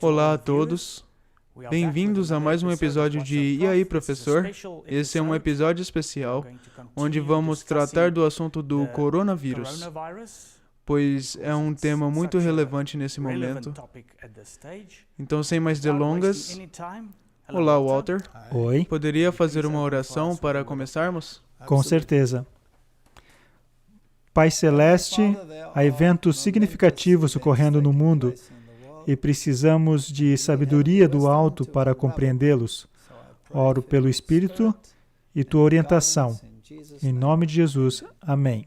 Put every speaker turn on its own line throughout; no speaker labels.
Olá a todos, bem-vindos a mais um episódio de E aí, professor? Esse é um episódio especial, onde vamos tratar do assunto do coronavírus, pois é um tema muito relevante nesse momento. Então, sem mais delongas, olá, Walter.
Oi.
Poderia fazer uma oração para começarmos?
Com certeza. Pai Celeste, há eventos significativos ocorrendo no mundo e precisamos de sabedoria do alto para compreendê-los. Oro pelo Espírito e tua orientação. Em nome de Jesus. Amém.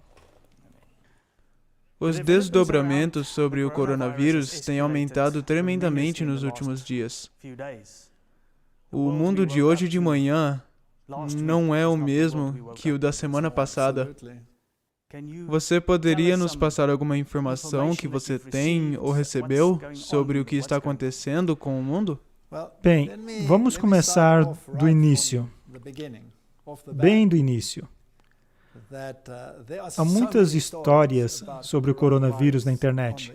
Os desdobramentos sobre o coronavírus têm aumentado tremendamente nos últimos dias. O mundo de hoje de manhã não é o mesmo que o da semana passada. Você poderia nos passar alguma informação que você tem ou recebeu sobre o que está acontecendo com o mundo?
Bem, vamos começar do início. Bem do início. Há muitas histórias sobre o coronavírus na internet.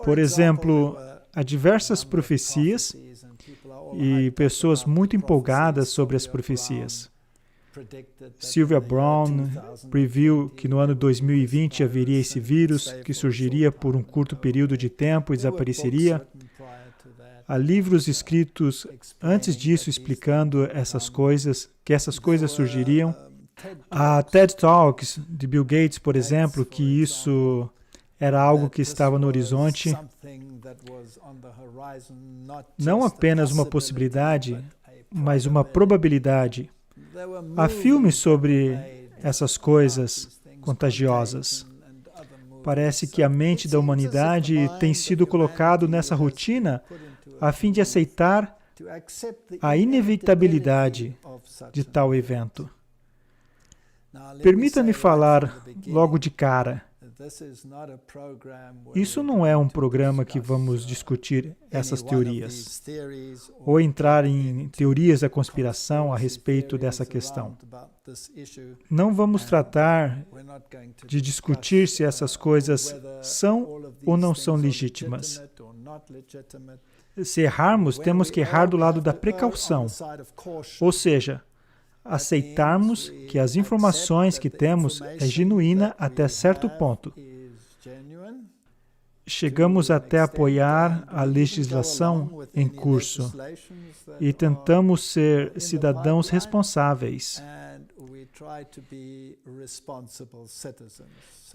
Por exemplo, há diversas profecias e pessoas muito empolgadas sobre as profecias. Sylvia Browne previu que no ano 2020 haveria esse vírus que surgiria por um curto período de tempo e desapareceria. Há livros escritos antes disso explicando que essas coisas surgiriam. Há TED Talks de Bill Gates, por exemplo, que isso era algo que estava no horizonte. Não apenas uma possibilidade, mas uma probabilidade. Há filmes sobre essas coisas contagiosas. Parece que a mente da humanidade tem sido colocado nessa rotina a fim de aceitar a inevitabilidade de tal evento. Permita-me falar logo de cara. Isso não é um programa que vamos discutir essas teorias, ou entrar em teorias da conspiração a respeito dessa questão. Não vamos tratar de discutir se essas coisas são ou não são legítimas. Se errarmos, temos que errar do lado da precaução, ou seja, aceitarmos que as informações que temos é genuína até certo ponto. Chegamos até apoiar a legislação em curso e tentamos ser cidadãos responsáveis.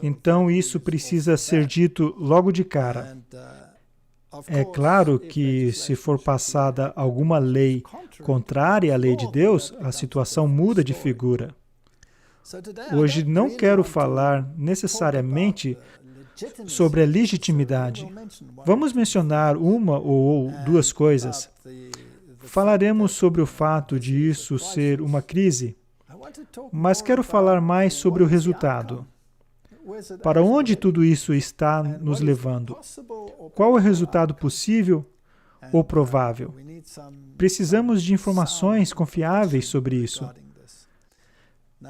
Então isso precisa ser dito logo de cara. É claro que, se for passada alguma lei contrária à lei de Deus, a situação muda de figura. Hoje não quero falar necessariamente sobre a legitimidade. Vamos mencionar uma ou duas coisas. Falaremos sobre o fato de isso ser uma crise, mas quero falar mais sobre o resultado. Para onde tudo isso está nos levando? Qual é o resultado possível ou provável? Precisamos de informações confiáveis sobre isso.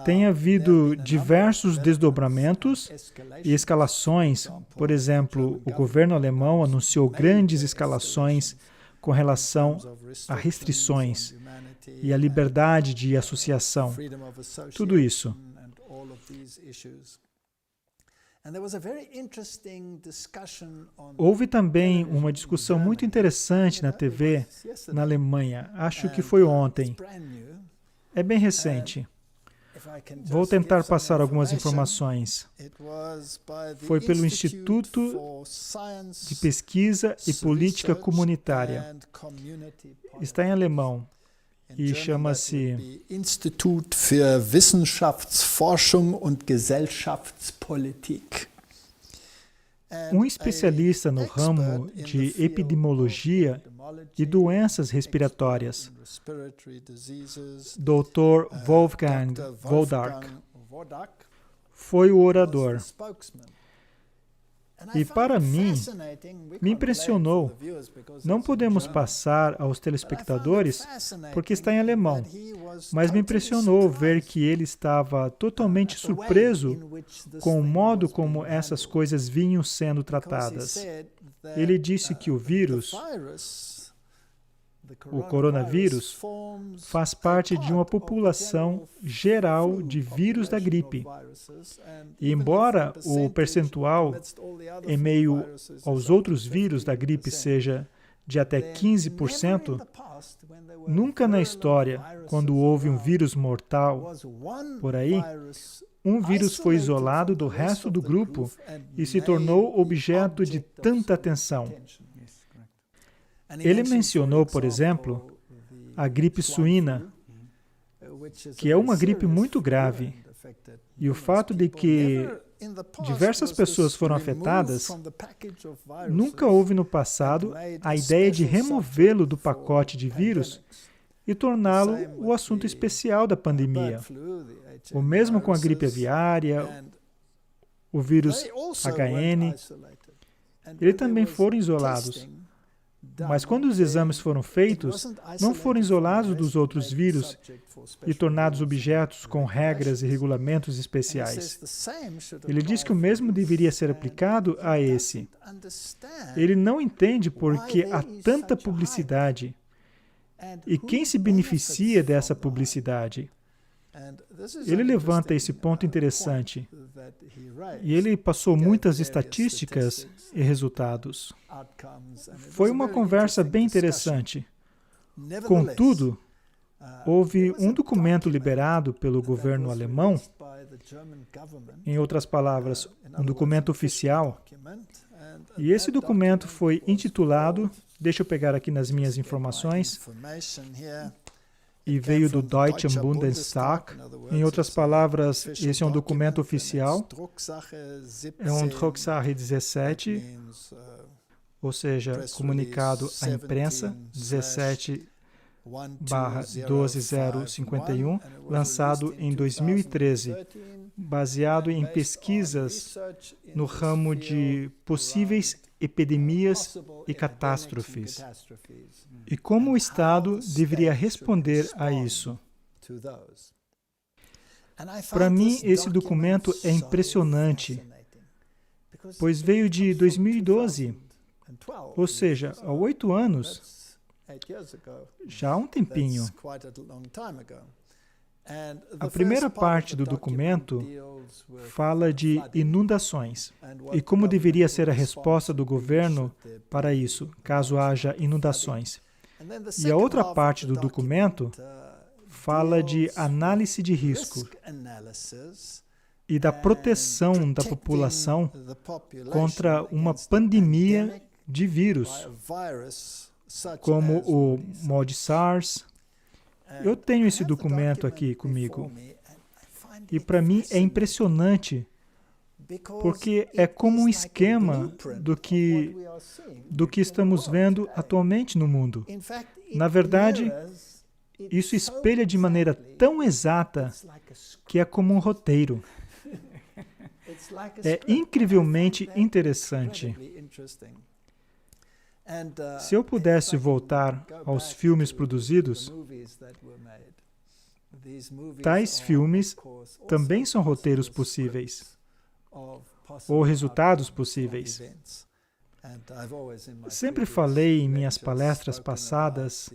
Tem havido diversos desdobramentos e escalações. Por exemplo, o governo alemão anunciou grandes escalações com relação a restrições e a liberdade de associação. Tudo isso. Houve também uma discussão muito interessante na TV na Alemanha. Acho que foi ontem. É bem recente. Vou tentar passar algumas informações. Foi pelo Instituto de Pesquisa e Política Comunitária. Está em alemão e chama-se
Institut für Wissenschaftsforschung und Gesellschaftspolitik.
Um especialista no ramo de epidemiologia e doenças respiratórias, Dr. Wolfgang Wodark, foi o orador. E para mim, me impressionou. Não podemos passar aos telespectadores porque está em alemão, mas me impressionou ver que ele estava totalmente surpreso com o modo como essas coisas vinham sendo tratadas. Ele disse que o vírus, o coronavírus, faz parte de uma população geral de vírus da gripe. E embora o percentual em meio aos outros vírus da gripe seja de até 15%, nunca na história, quando houve um vírus mortal por aí, um vírus foi isolado do resto do grupo e se tornou objeto de tanta atenção. Ele mencionou, por exemplo, a gripe suína, que é uma gripe muito grave, e o fato de que diversas pessoas foram afetadas, nunca houve no passado a ideia de removê-lo do pacote de vírus e torná-lo o assunto especial da pandemia. O mesmo com a gripe aviária, o vírus HN, eles também foram isolados. Mas quando os exames foram feitos, não foram isolados dos outros vírus e tornados objetos com regras e regulamentos especiais. Ele diz que o mesmo deveria ser aplicado a esse. Ele não entende por que há tanta publicidade e quem se beneficia dessa publicidade. Ele levanta esse ponto interessante e ele passou muitas estatísticas e resultados. Foi uma conversa bem interessante. Contudo, houve um documento liberado pelo governo alemão, em outras palavras, um documento oficial, e esse documento foi intitulado, deixa eu pegar aqui nas minhas informações, e veio do Deutschen Bundestag. Em outras palavras, esse é um documento oficial. É um Drucksache 17, ou seja, comunicado à imprensa 17/12051, lançado em 2013, baseado em pesquisas no ramo de possíveis epidemias e catástrofes. E como o Estado deveria responder a isso? Para mim, esse documento é impressionante, pois veio de 2012, ou seja, há 8 anos, já há um tempinho. A primeira parte do documento fala de inundações e como deveria ser a resposta do governo para isso, caso haja inundações. E a outra parte do documento fala de análise de risco e da proteção da população contra uma pandemia de vírus, como o mod SARS. Eu tenho esse documento aqui comigo. E para mim é impressionante, porque é como um esquema do que estamos vendo atualmente no mundo. Na verdade, isso espelha de maneira tão exata que é como um roteiro. É incrivelmente interessante. Se eu pudesse voltar aos filmes produzidos, tais filmes também são roteiros possíveis, ou resultados possíveis. Sempre falei em minhas palestras passadas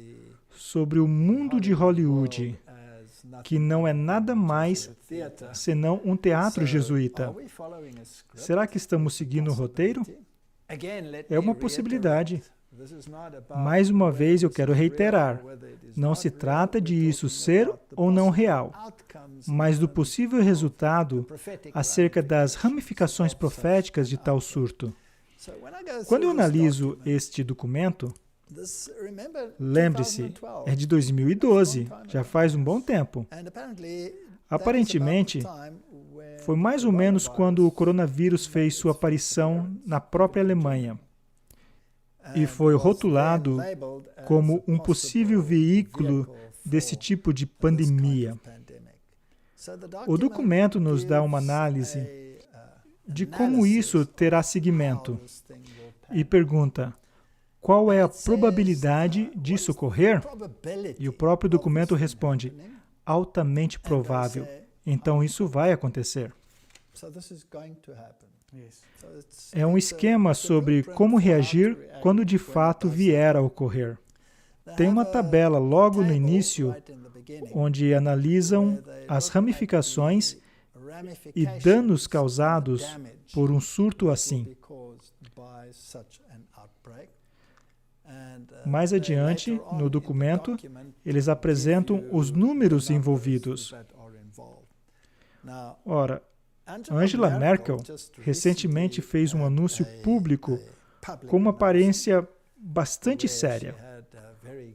sobre o mundo de Hollywood, que não é nada mais senão um teatro jesuíta. Será que estamos seguindo o roteiro? É uma possibilidade. Mais uma vez, eu quero reiterar, não se trata de isso ser ou não real, mas do possível resultado acerca das ramificações proféticas de tal surto. Quando eu analiso este documento, lembre-se, é de 2012, já faz um bom tempo. Aparentemente, foi mais ou menos quando o coronavírus fez sua aparição na própria Alemanha e foi rotulado como um possível veículo desse tipo de pandemia. O documento nos dá uma análise de como isso terá seguimento e pergunta: qual é a probabilidade disso ocorrer? E o próprio documento responde: altamente provável. Então isso vai acontecer. É um esquema sobre como reagir quando de fato vier a ocorrer. Tem uma tabela logo no início, onde analisam as ramificações e danos causados por um surto assim. Mais adiante, no documento, eles apresentam os números envolvidos. Ora, Angela Merkel recentemente fez um anúncio público com uma aparência bastante séria,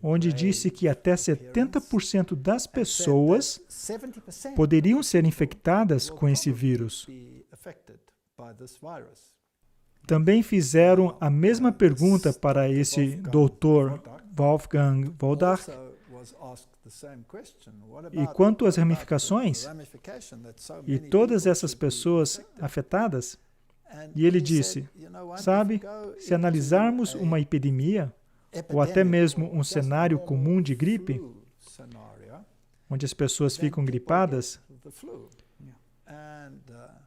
onde disse que até 70% das pessoas poderiam ser infectadas com esse vírus. Também fizeram a mesma pergunta para esse Dr. Wolfgang Wodarch. E quanto às ramificações? E todas essas pessoas afetadas? E ele disse, sabe, se analisarmos uma epidemia, ou até mesmo um cenário comum de gripe, onde as pessoas ficam gripadas,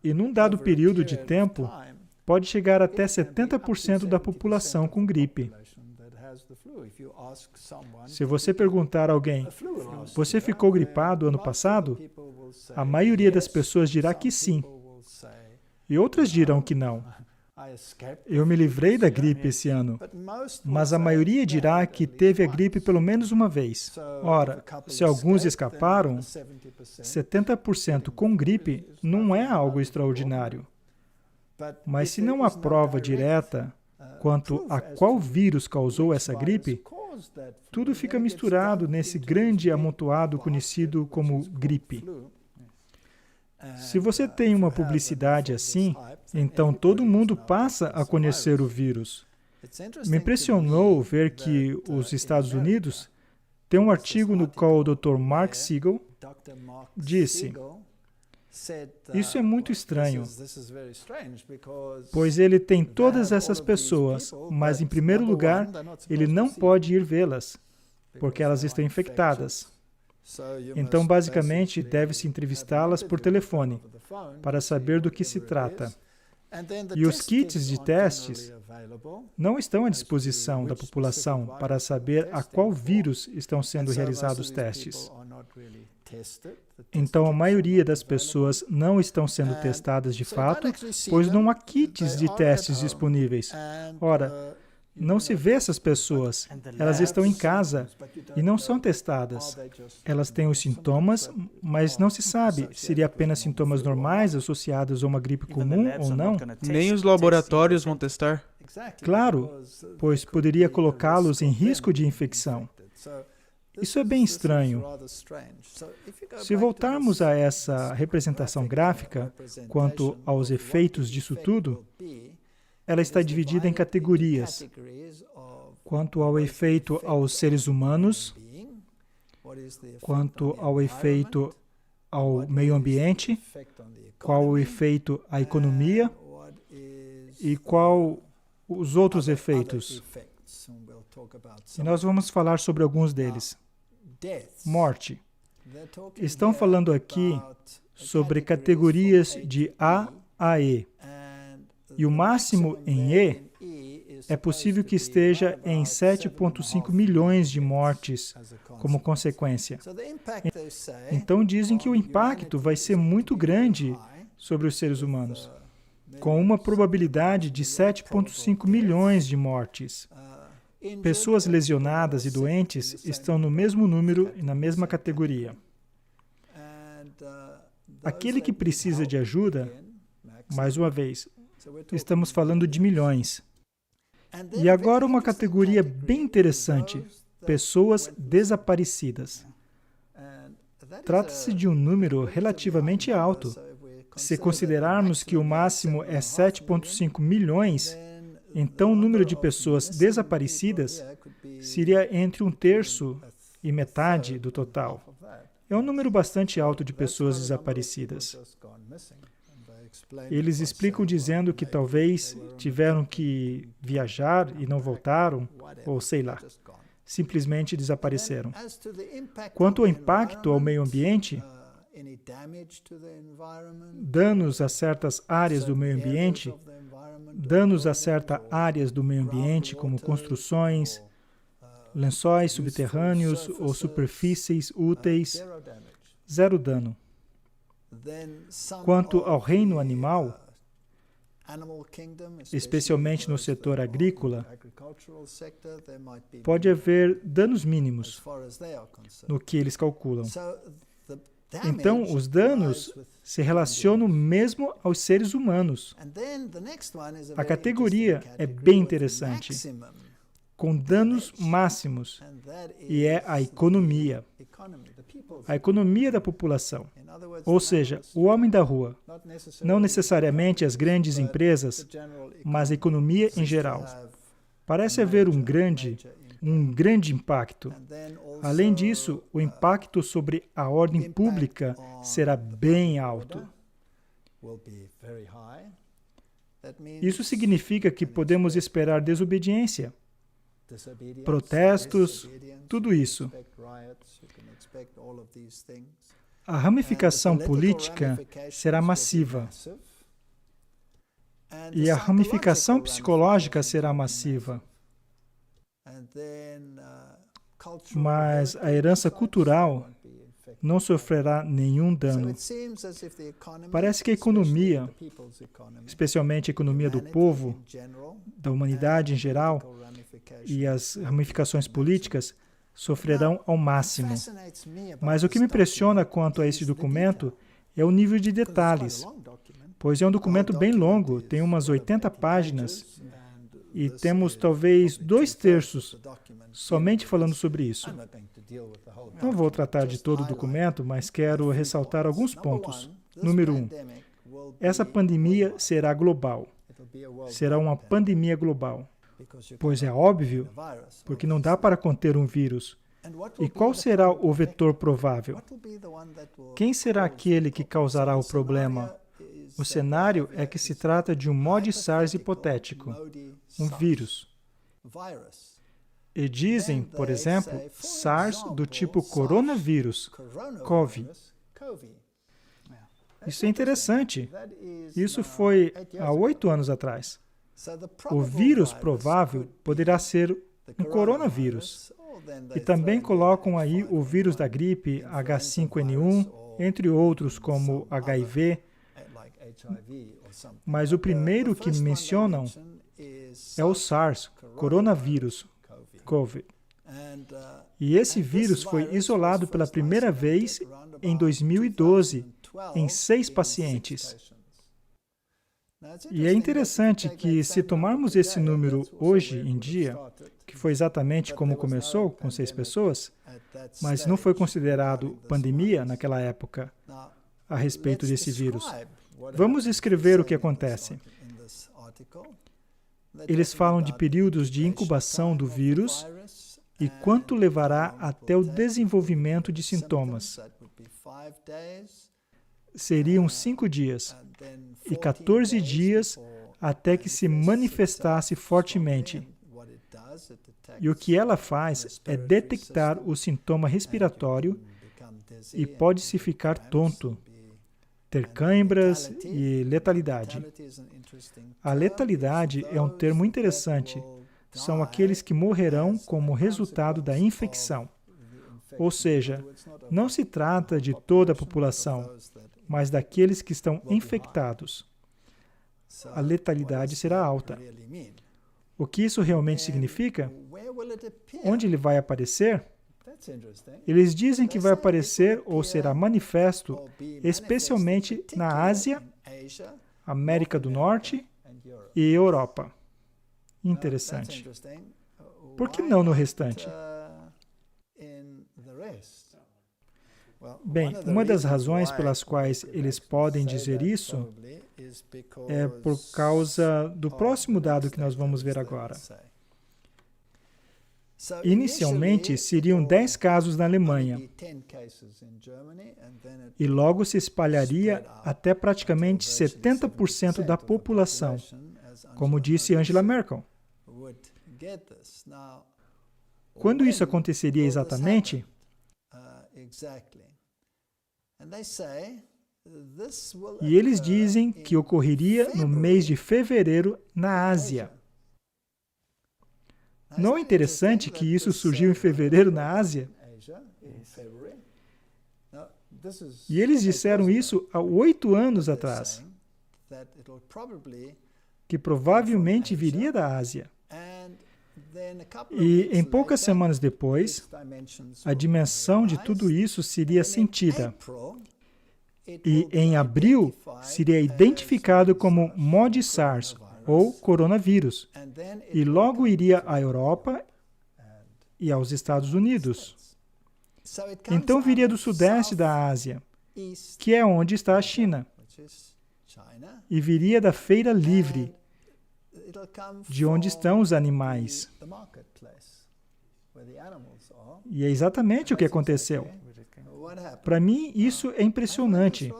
e num dado período de tempo, pode chegar até 70% da população com gripe. Se você perguntar a alguém, você ficou gripado ano passado? A maioria das pessoas dirá que sim. E outras dirão que não. Eu me livrei da gripe esse ano, mas a maioria dirá que teve a gripe pelo menos uma vez. Ora, se alguns escaparam, 70% com gripe não é algo extraordinário. Mas se não há prova direta quanto a qual vírus causou essa gripe, tudo fica misturado nesse grande amontoado conhecido como gripe. Se você tem uma publicidade assim, então todo mundo passa a conhecer o vírus. Me impressionou ver que os Estados Unidos têm um artigo no qual o Dr. Mark Siegel disse: isso é muito estranho, pois ele tem todas essas pessoas, mas em primeiro lugar, ele não pode ir vê-las, porque elas estão infectadas. Então, basicamente, deve-se entrevistá-las por telefone, para saber do que se trata. E os kits de testes não estão à disposição da população para saber a qual vírus estão sendo realizados testes. Então, a maioria das pessoas não estão sendo testadas de fato, pois não há kits de testes disponíveis. Ora, não se vê essas pessoas. Elas estão em casa e não são testadas. Elas têm os sintomas, mas não se sabe se seriam apenas sintomas normais associados a uma gripe comum ou não.
Nem os laboratórios vão testar.
Claro, pois poderia colocá-los em risco de infecção. Isso é bem estranho. Se voltarmos a essa representação gráfica, quanto aos efeitos disso tudo, ela está dividida em categorias. Quanto ao efeito aos seres humanos, quanto ao efeito ao meio ambiente, qual o efeito à economia e qual os outros efeitos. E nós vamos falar sobre alguns deles. Morte. Estão falando aqui sobre categorias de A a E. E o máximo em E é possível que esteja em 7,5 milhões de mortes como consequência. Então dizem que o impacto vai ser muito grande sobre os seres humanos, com uma probabilidade de 7,5 milhões de mortes. Pessoas lesionadas e doentes estão no mesmo número e na mesma categoria. Aquele que precisa de ajuda, mais uma vez, estamos falando de milhões. E agora uma categoria bem interessante, pessoas desaparecidas. Trata-se de um número relativamente alto. Se considerarmos que o máximo é 7,5 milhões, então o número de pessoas desaparecidas seria entre 1/3 e metade do total. É um número bastante alto de pessoas desaparecidas. Eles explicam dizendo que talvez tiveram que viajar e não voltaram, ou sei lá, simplesmente desapareceram. Quanto ao impacto ao meio ambiente, danos a certas áreas do meio ambiente, danos a certas áreas do meio ambiente, como construções, lençóis subterrâneos ou superfícies úteis, zero dano. Quanto ao reino animal, especialmente no setor agrícola, pode haver danos mínimos no que eles calculam. Então, os danos se relacionam mesmo aos seres humanos. A categoria é bem interessante, com danos máximos, e é a economia da população. Ou seja, o homem da rua, não necessariamente as grandes empresas, mas a economia em geral. Parece haver um grande impacto. Além disso, o impacto sobre a ordem pública será bem alto. Isso significa que podemos esperar desobediência, protestos, tudo isso. A ramificação política será massiva. E a ramificação psicológica será massiva. Mas a herança cultural não sofrerá nenhum dano. Parece que a economia, especialmente a economia do povo, da humanidade em geral, e as ramificações políticas, sofrerão ao máximo. Mas o que me impressiona quanto a esse documento é o nível de detalhes, pois é um documento bem longo, tem umas 80 páginas, e temos talvez 2/3 somente falando sobre isso. Não vou tratar de todo o documento, mas quero ressaltar alguns pontos. Número 1. Essa pandemia será global. Será uma pandemia global. Pois é óbvio, porque não dá para conter um vírus. E qual será o vetor provável? Quem será aquele que causará o problema? O cenário é que se trata de um mod SARS hipotético, um vírus. E dizem, por exemplo, SARS do tipo coronavírus, CoV. Isso é interessante. Isso foi há 8 anos atrás. O vírus provável poderá ser um coronavírus. E também colocam aí o vírus da gripe H5N1, entre outros como HIV. Mas o primeiro que mencionam é o SARS, coronavírus, COVID. E esse vírus foi isolado pela primeira vez em 2012, em 6 pacientes. E é interessante que, se tomarmos esse número hoje em dia, que foi exatamente como começou, com 6 pessoas, mas não foi considerado pandemia naquela época a respeito desse vírus. Vamos escrever o que acontece. Eles falam de períodos de incubação do vírus e quanto levará até o desenvolvimento de sintomas. Seriam 5 dias e 14 dias até que se manifestasse fortemente. E o que ela faz é detectar o sintoma respiratório e pode-se ficar tonto, ter cãibras e letalidade. A letalidade é um termo interessante. São aqueles que morrerão como resultado da infecção. Ou seja, não se trata de toda a população, mas daqueles que estão infectados. A letalidade será alta. O que isso realmente significa? Onde ele vai aparecer? Eles dizem que vai aparecer ou será manifesto especialmente na Ásia, América do Norte e Europa. Interessante. Por que não no restante? Bem, uma das razões pelas quais eles podem dizer isso é por causa do próximo dado que nós vamos ver agora. Inicialmente, seriam 10 casos na Alemanha, e logo se espalharia até praticamente 70% da população, como disse Angela Merkel. Quando isso aconteceria exatamente? E eles dizem que ocorreria no mês de fevereiro na Ásia. Não é interessante que isso surgiu em fevereiro na Ásia? E eles disseram isso há 8 anos atrás, que provavelmente viria da Ásia. E em poucas semanas depois, a dimensão de tudo isso seria sentida. E em abril, seria identificado como MOD-SARS, ou coronavírus, e logo iria à Europa e aos Estados Unidos. Então viria do sudeste da Ásia, que é onde está a China, e viria da feira livre, de onde estão os animais. E é exatamente o que aconteceu. Para mim, isso é impressionante.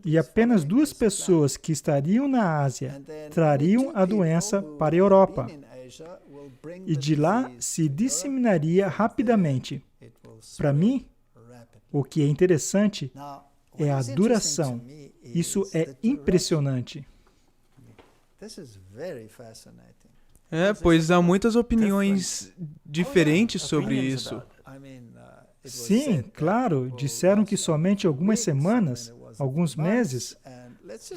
E apenas 2 pessoas que estariam na Ásia trariam a doença para a Europa. E de lá se disseminaria rapidamente. Para mim, o que é interessante é a duração. Isso é impressionante.
Pois há muitas opiniões diferentes sobre isso.
Sim, claro, disseram que somente algumas semanas, alguns meses.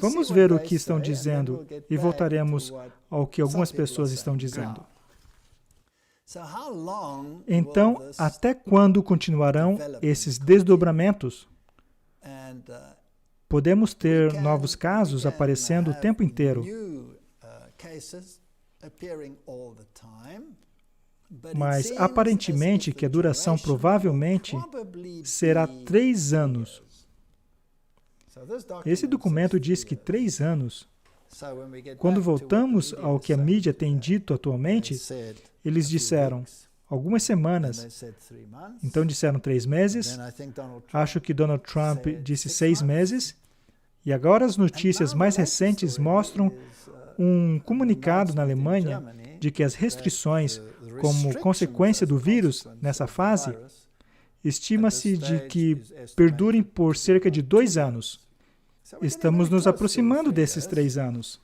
Vamos ver o que estão dizendo e voltaremos ao que algumas pessoas estão dizendo. Então, até quando continuarão esses desdobramentos? Podemos ter novos casos aparecendo o tempo inteiro. Mas, aparentemente, que a duração provavelmente será 3 anos. Esse documento diz que 3 anos. Quando voltamos ao que a mídia tem dito atualmente, eles disseram algumas semanas. Então disseram 3 meses. Acho que Donald Trump disse 6 meses. E agora as notícias mais recentes mostram um comunicado na Alemanha de que as restrições, como consequência do vírus nessa fase, estima-se de que perdurem por cerca de 2 anos. Estamos nos aproximando desses 3 anos.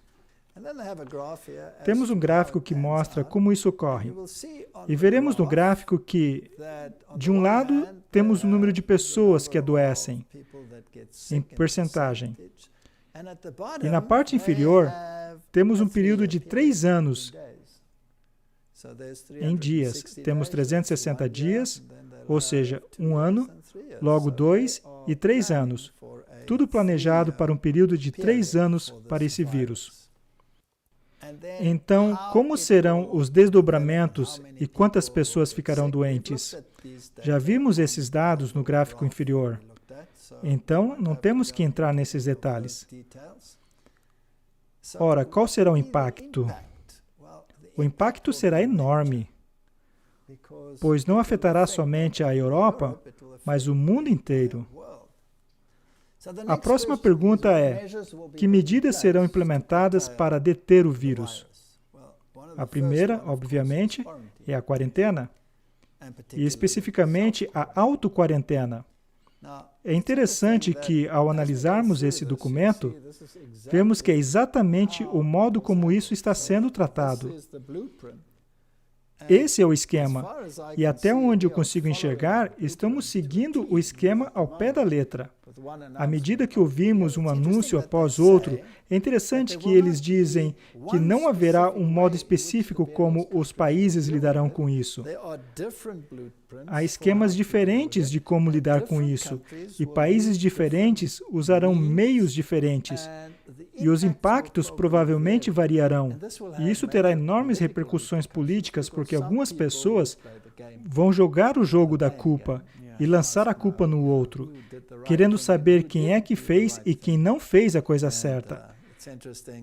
Temos um gráfico que mostra como isso ocorre. E veremos no gráfico que, de um lado, temos o número de pessoas que adoecem, em percentagem. E na parte inferior, temos um período de 3 anos em dias. Temos 360 dias, ou seja, 1 ano, logo 2 e 3 anos. Tudo planejado para um período de 3 anos para esse vírus. Então, como serão os desdobramentos e quantas pessoas ficarão doentes? Já vimos esses dados no gráfico inferior. Então, não temos que entrar nesses detalhes. Ora, qual será o impacto? O impacto será enorme, pois não afetará somente a Europa, mas o mundo inteiro. A próxima pergunta é: que medidas serão implementadas para deter o vírus? A primeira, obviamente, é a quarentena, e especificamente a autoquarentena. É interessante que, ao analisarmos esse documento, vemos que é exatamente o modo como isso está sendo tratado. Esse é o esquema, e até onde eu consigo enxergar, estamos seguindo o esquema ao pé da letra. À medida que ouvimos um anúncio após outro, é interessante que eles dizem que não haverá um modo específico como os países lidarão com isso. Há esquemas diferentes de como lidar com isso, e países diferentes usarão meios diferentes. E os impactos provavelmente variarão. E isso terá enormes repercussões políticas, porque algumas pessoas vão jogar o jogo da culpa e lançar a culpa no outro, querendo saber quem é que fez e quem não fez a coisa certa.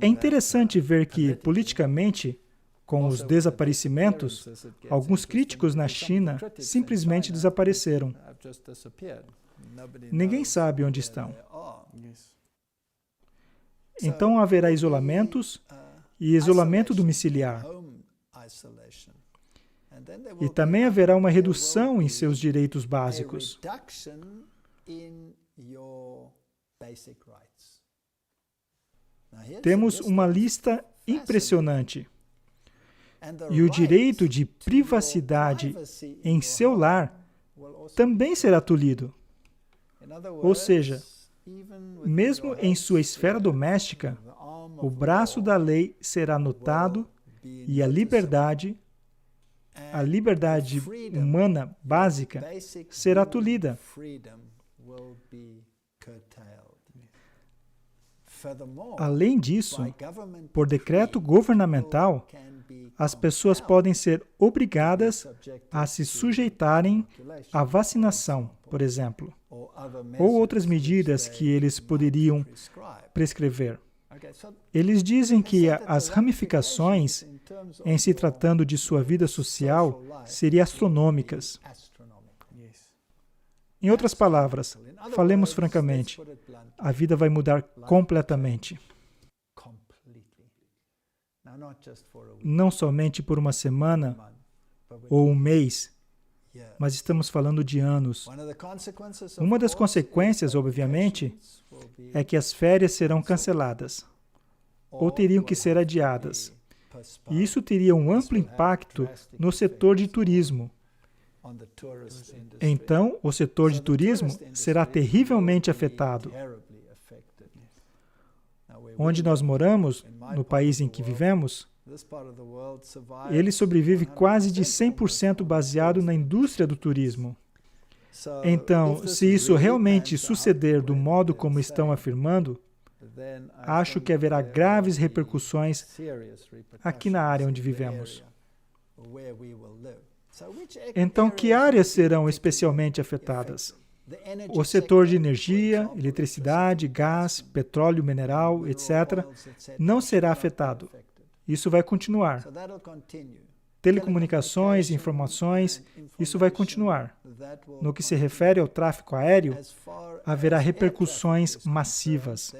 É interessante ver que, politicamente, com os desaparecimentos, alguns críticos na China simplesmente desapareceram. Ninguém sabe onde estão. Então haverá isolamentos e isolamento domiciliar. E também haverá uma redução em seus direitos básicos. Temos uma lista impressionante. E o direito de privacidade em seu lar também será tolhido. Ou seja, mesmo em sua esfera doméstica, o braço da lei será notado e a liberdade humana básica será tolhida. Além disso, por decreto governamental, as pessoas podem ser obrigadas a se sujeitarem à vacinação, por exemplo, ou outras medidas que eles poderiam prescrever. Eles dizem que as ramificações, em se tratando de sua vida social, seriam astronômicas. Em outras palavras, falemos francamente, a vida vai mudar completamente. Não somente por uma semana ou um mês, mas estamos falando de anos. Uma das consequências, obviamente, é que as férias serão canceladas ou teriam que ser adiadas. E isso teria um amplo impacto no setor de turismo. Então, o setor de turismo será terrivelmente afetado. Onde nós moramos, no país em que vivemos, ele sobrevive quase de 100% baseado na indústria do turismo. Então, se isso realmente suceder do modo como estão afirmando, acho que haverá graves repercussões aqui na área onde vivemos. Então, que áreas serão especialmente afetadas? O setor de energia, eletricidade, gás, petróleo mineral, etc., não será afetado. Isso vai continuar. Telecomunicações, informações, isso vai continuar. No que se refere ao tráfego aéreo, haverá repercussões massivas.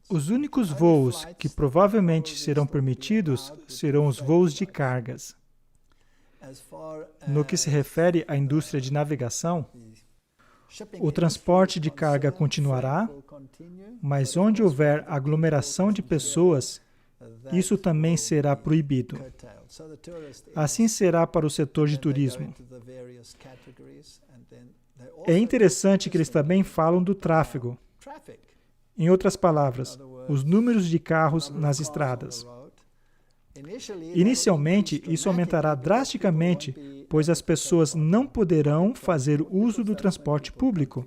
Os únicos voos que provavelmente serão permitidos serão os voos de cargas. No que se refere à indústria de navegação, o transporte de carga continuará, mas onde houver aglomeração de pessoas, isso também será proibido. Assim será para o setor de turismo. É interessante que eles também falam do tráfego. Em outras palavras, os números de carros nas estradas. Inicialmente, isso aumentará drasticamente, pois as pessoas não poderão fazer uso do transporte público,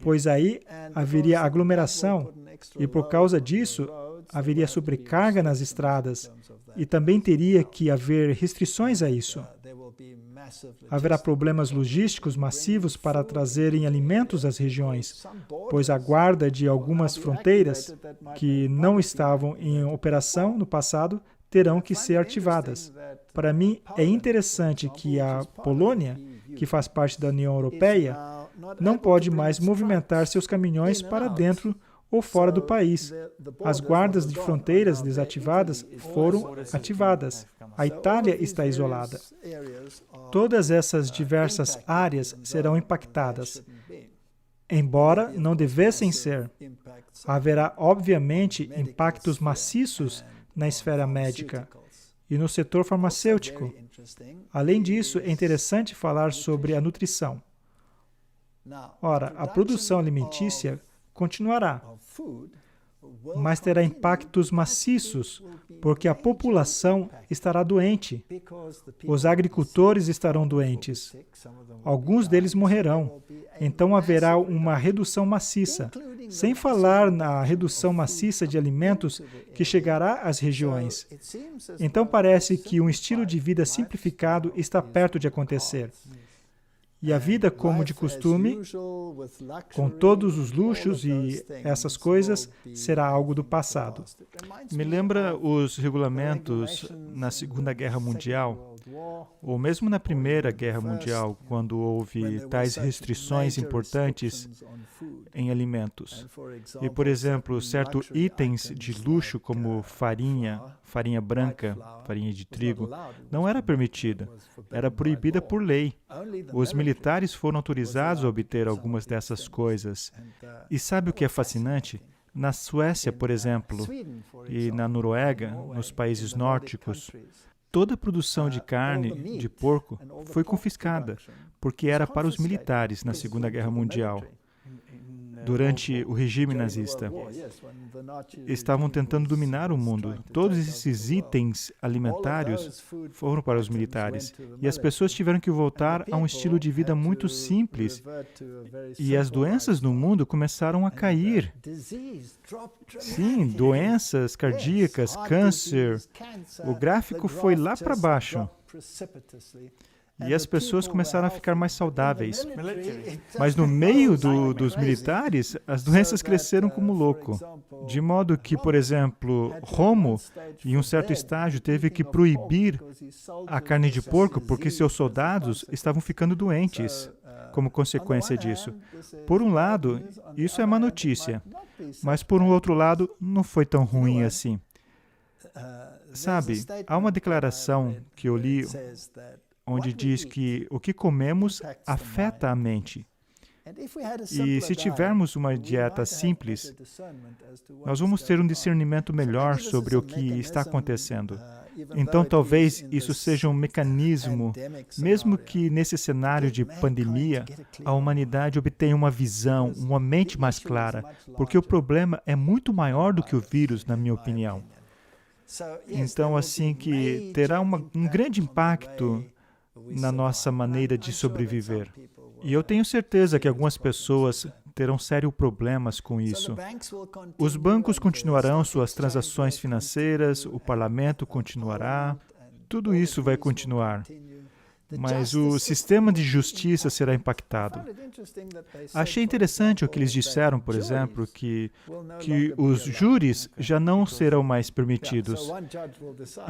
pois aí haveria aglomeração e, por causa disso, haveria sobrecarga nas estradas e também teria que haver restrições a isso. Haverá problemas logísticos massivos para trazerem alimentos às regiões, pois a guarda de algumas fronteiras que não estavam em operação no passado terão que ser ativadas. Para mim, é interessante que a Polônia, que faz parte da União Europeia, não pode mais movimentar seus caminhões para dentro ou fora do país. As guardas de fronteiras desativadas foram ativadas. A Itália está isolada. Todas essas diversas áreas serão impactadas. Embora não devessem ser, haverá, obviamente, impactos maciços na esfera médica e no setor farmacêutico. Além disso, é interessante falar sobre a nutrição. Ora, a produção alimentícia continuará, mas terá impactos maciços, porque a população estará doente. Os agricultores estarão doentes. Alguns deles morrerão. Então haverá uma redução maciça, sem falar na redução maciça de alimentos que chegará às regiões. Então parece que um estilo de vida simplificado está perto de acontecer. E a vida como de costume, com todos os luxos e essas coisas, será algo do passado.
Me lembra os regulamentos na Segunda Guerra Mundial,
ou mesmo na Primeira Guerra Mundial, quando houve tais restrições importantes em alimentos. E, por exemplo, certos itens de luxo como farinha branca, farinha de trigo, não era permitida, era proibida por lei. Os militares foram autorizados a obter algumas dessas coisas. E sabe o que é fascinante? Na Suécia, por exemplo, e na Noruega, nos países nórdicos, toda a produção de carne de porco foi confiscada, porque era para os militares na Segunda Guerra Mundial. Durante o regime nazista, estavam tentando dominar o mundo. Todos esses itens alimentares foram para os militares. E as pessoas tiveram que voltar a um estilo de vida muito simples. E as doenças no mundo começaram a cair. Sim, doenças cardíacas, câncer. O gráfico foi lá para baixo. E as pessoas começaram a ficar mais saudáveis. Mas no meio dos militares, as doenças cresceram como louco. De modo que, por exemplo, Romo, em um certo estágio, teve que proibir a carne de porco porque seus soldados estavam ficando doentes como consequência disso. Por um lado, isso é uma notícia. Mas, por um outro lado, não foi tão ruim assim. Sabe, há uma declaração que eu li onde diz que o que comemos afeta a mente. E se tivermos uma dieta simples, nós vamos ter um discernimento melhor sobre o que está acontecendo. Então, talvez isso seja um mecanismo, mesmo que nesse cenário de pandemia, a humanidade obtenha uma visão, uma mente mais clara, porque o problema é muito maior do que o vírus, na minha opinião. Então, assim que terá um grande impacto na nossa maneira de sobreviver. E eu tenho certeza que algumas pessoas terão sérios problemas com isso. Os bancos continuarão suas transações financeiras, o parlamento continuará, tudo isso vai continuar. Mas o sistema de justiça será impactado. Achei interessante o que eles disseram, por exemplo, que os júris já não serão mais permitidos.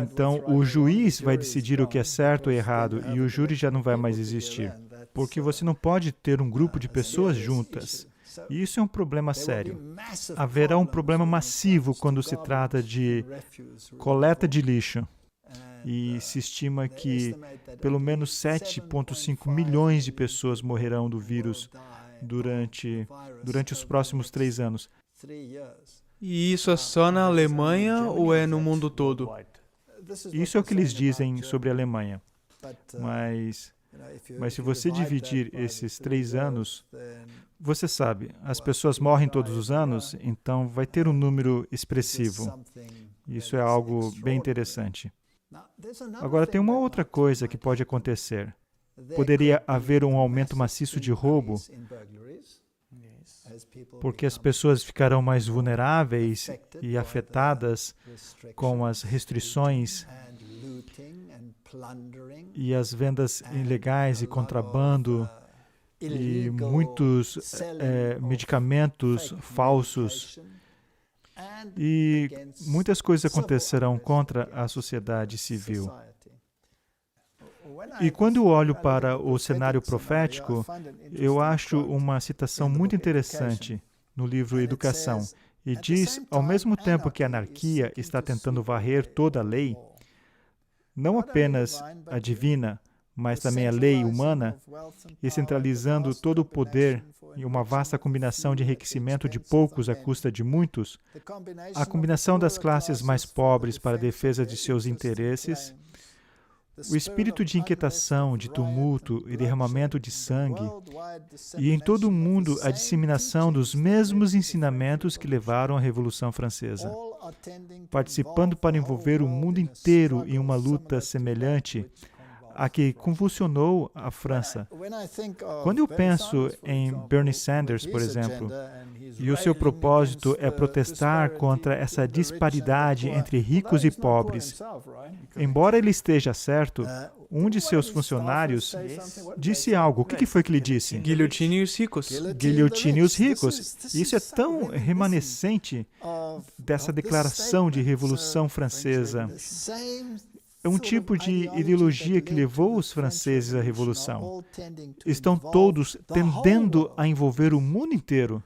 Então, o juiz vai decidir o que é certo ou errado e o júri já não vai mais existir. Porque você não pode ter um grupo de pessoas juntas. E isso é um problema sério. Haverá um problema massivo quando se trata de coleta de lixo. E se estima que pelo menos 7,5 milhões de pessoas morrerão do vírus durante os próximos 3 anos.
E isso é só na Alemanha ou é no mundo todo?
Isso é o que eles dizem sobre a Alemanha. Mas se você dividir esses 3 anos, você sabe, as pessoas morrem todos os anos, então vai ter um número expressivo. Isso é algo bem interessante. Agora, tem uma outra coisa que pode acontecer. Poderia haver um aumento maciço de roubo, porque as pessoas ficarão mais vulneráveis e afetadas com as restrições e as vendas ilegais e contrabando e muitos medicamentos falsos. E muitas coisas acontecerão contra a sociedade civil. E quando eu olho para o cenário profético, eu acho uma citação muito interessante no livro Educação. E diz, ao mesmo tempo que a anarquia está tentando varrer toda a lei, não apenas a divina, mas também a lei humana, e centralizando todo o poder em uma vasta combinação de enriquecimento de poucos à custa de muitos, a combinação das classes mais pobres para a defesa de seus interesses, o espírito de inquietação, de tumulto e derramamento de sangue, e em todo o mundo a disseminação dos mesmos ensinamentos que levaram à Revolução Francesa, participando para envolver o mundo inteiro em uma luta semelhante a que convulsionou a França. Quando eu penso em Bernie Sanders, por exemplo, e o seu propósito é protestar contra essa disparidade entre ricos e pobres, embora ele esteja certo, um de seus funcionários disse algo. O que foi que ele disse?
Guilhotine os ricos.
Guilhotine os ricos. Isso é tão remanescente dessa declaração de Revolução Francesa. é um tipo de ideologia que levou os franceses à Revolução. Estão todos tendendo a envolver o mundo inteiro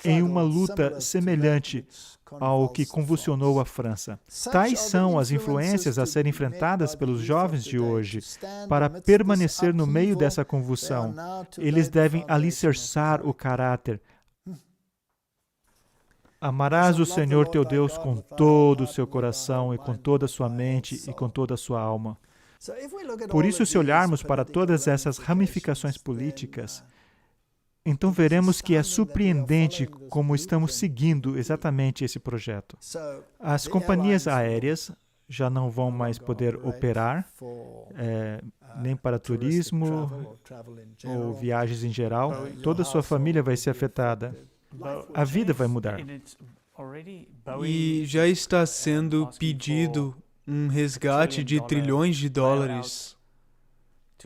em uma luta semelhante ao que convulsionou a França. Tais são as influências a serem enfrentadas pelos jovens de hoje. Para permanecer no meio dessa convulsão, eles devem alicerçar o caráter. Amarás o Senhor teu Deus com todo o seu coração e com toda a sua mente e com toda a sua alma. Por isso, se olharmos para todas essas ramificações políticas, então veremos que é surpreendente como estamos seguindo exatamente esse projeto. As companhias aéreas já não vão mais poder operar, nem para turismo ou viagens em geral. Toda a sua família vai ser afetada. A vida vai mudar.
E já está sendo pedido um resgate de trilhões de dólares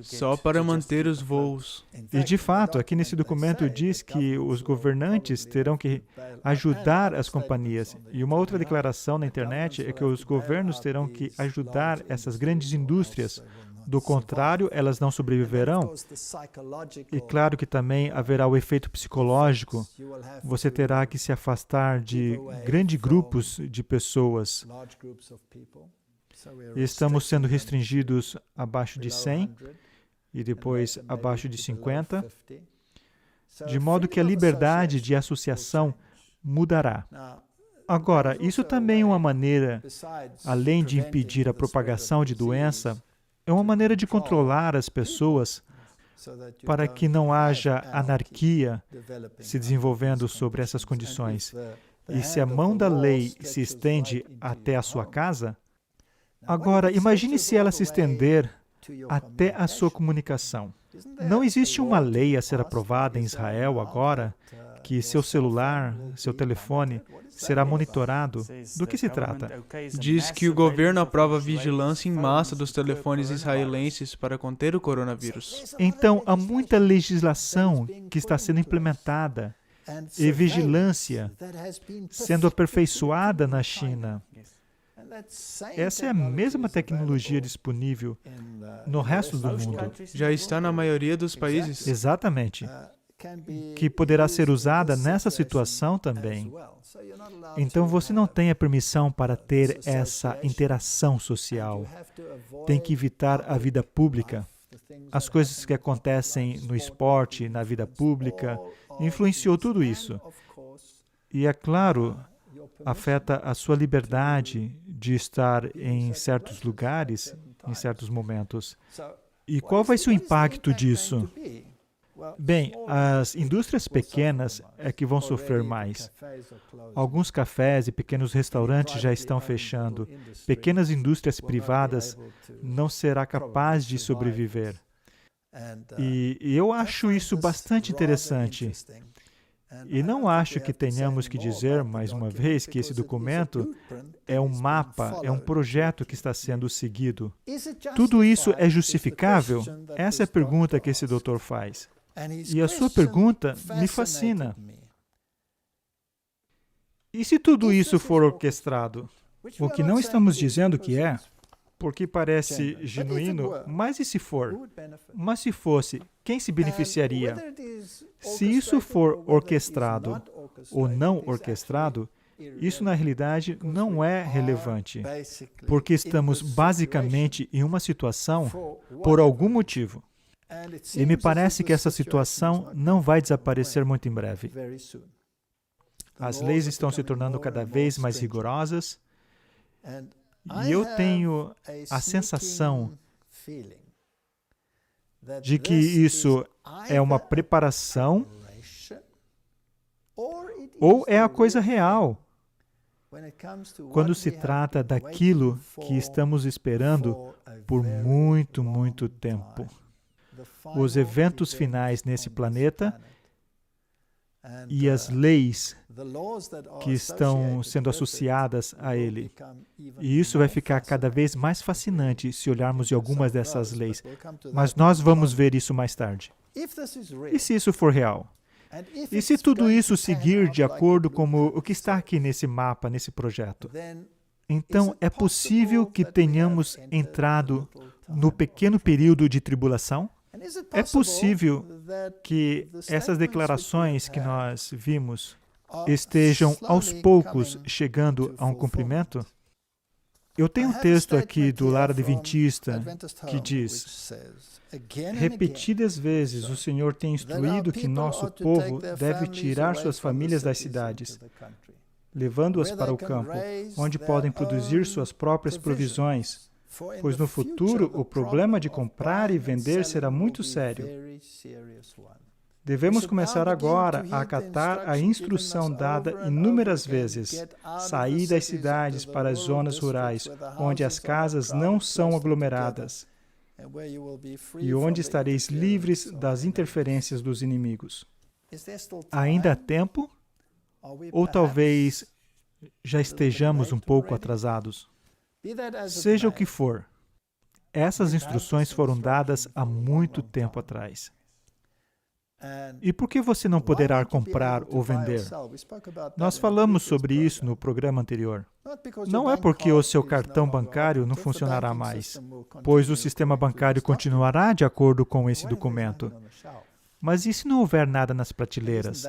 só para manter os voos.
E, de fato, aqui nesse documento diz que os governantes terão que ajudar as companhias. E uma outra declaração na internet é que os governos terão que ajudar essas grandes indústrias. Do contrário, elas não sobreviverão. E claro que também haverá o efeito psicológico. Você terá que se afastar de grandes grupos de pessoas. Estamos sendo restringidos abaixo de 100 e depois abaixo de 50, de modo que a liberdade de associação mudará. Agora, isso também é uma maneira, além de impedir a propagação de doença, é uma maneira de controlar as pessoas para que não haja anarquia se desenvolvendo sobre essas condições. E se a mão da lei se estende até a sua casa, agora, imagine se ela se estender até a sua comunicação. Não existe uma lei a ser aprovada em Israel agora que seu celular, seu telefone, será monitorado. Do que se trata?
Diz que o governo aprova vigilância em massa dos telefones israelenses para conter o coronavírus.
Então, há muita legislação que está sendo implementada e vigilância sendo aperfeiçoada na China. Essa é a mesma tecnologia disponível no resto do mundo.
Já está na maioria dos países.
Exatamente. Que poderá ser usada nessa situação também. Então, você não tem a permissão para ter essa interação social. Tem que evitar a vida pública. As coisas que acontecem no esporte, na vida pública, influenciou tudo isso. E, é claro, afeta a sua liberdade de estar em certos lugares, em certos momentos. E qual vai ser o impacto disso? Bem, as indústrias pequenas é que vão sofrer mais. Alguns cafés e pequenos restaurantes já estão fechando. Pequenas indústrias privadas não serão capazes de sobreviver. E eu acho isso bastante interessante. E não acho que tenhamos que dizer, mais uma vez, que esse documento é um mapa, é um projeto que está sendo seguido. Tudo isso é justificável? Essa é a pergunta que esse doutor faz. E a sua pergunta me fascina. E se tudo isso for orquestrado? O que não estamos dizendo que é, porque parece genuíno, mas e se for? Mas se fosse, quem se beneficiaria? Se isso for orquestrado ou não orquestrado, isso na realidade não é relevante, porque estamos basicamente em uma situação por algum motivo. E me parece que essa situação não vai desaparecer muito em breve. As leis estão se tornando cada vez mais rigorosas, e eu tenho a sensação de que isso é uma preparação ou é a coisa real, quando se trata daquilo que estamos esperando por muito, muito tempo. Os eventos finais nesse planeta e as leis que estão sendo associadas a ele. E isso vai ficar cada vez mais fascinante se olharmos de algumas dessas leis. Mas nós vamos ver isso mais tarde. E se isso for real? E se tudo isso seguir de acordo com o que está aqui nesse mapa, nesse projeto? Então, é possível que tenhamos entrado no pequeno período de tribulação? É possível que essas declarações que nós vimos estejam aos poucos chegando a um cumprimento? Eu tenho um texto aqui do Lar Adventista que diz: repetidas vezes o Senhor tem instruído que nosso povo deve tirar suas famílias das cidades, levando-as para o campo, onde podem produzir suas próprias provisões, pois no futuro o problema de comprar e vender será muito sério. Devemos começar agora a acatar a instrução dada inúmeras vezes: sair das cidades para as zonas rurais, onde as casas não são aglomeradas, e onde estareis livres das interferências dos inimigos. Ainda há tempo? Ou talvez já estejamos um pouco atrasados? Seja o que for, essas instruções foram dadas há muito tempo atrás. E por que você não poderá comprar ou vender? Nós falamos sobre isso no programa anterior. Não é porque o seu cartão bancário não funcionará mais, pois o sistema bancário continuará de acordo com esse documento. Mas e se não houver nada nas prateleiras?